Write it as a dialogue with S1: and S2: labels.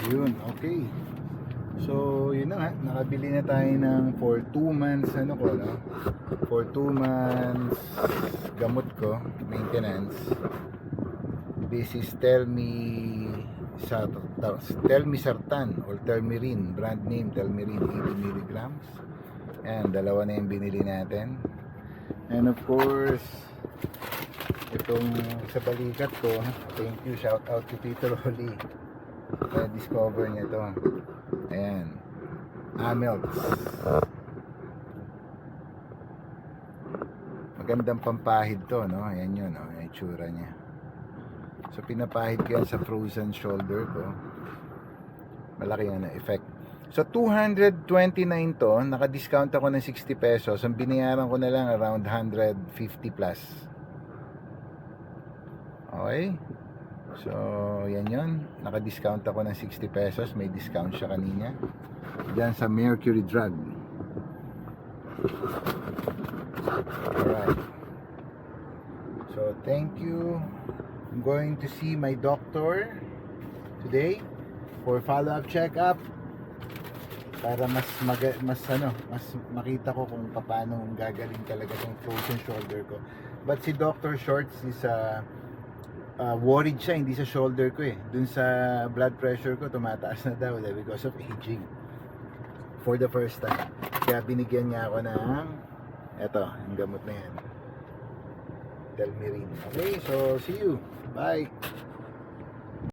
S1: Yun, okay. So, yun na nga, nakabili na tayo ng for 2 months, ano ko, no? For 2 months gamot ko, maintenance. This is Telmisartan or Telmirin, brand name Telmirin, 80 milligrams. And dalawa na yung binili natin. And of course, itong sa balikat ko, thank you, shout out to Tito Rolly. Discover niya to. Ayan, Amelts. Magandang pampahid to, no? Ayan yun, no? Yung itsura niya. So pinapahid ko yan sa frozen shoulder ko. Malaki yan na effect. So 229 to, naka-discount ako ng 60 pesos. Ang binayaran ko na lang around 150 plus. Okay? So yan yun, naka-discount ako ng 60 pesos. May discount siya kanina diyan sa Mercury Drug. Alright. So thank you. I'm going to see my doctor today for follow-up check-up para mas makita ko kung paano gagaling talaga yung frozen shoulder ko. But si Dr. Shorts is worried siya, hindi sa shoulder ko eh. Dun sa blood pressure ko tumataas na daw because of aging for the first time. Kaya binigyan niya ako ng eto, yung gamot na yan, Telmirin. Okay, so see you. Bye.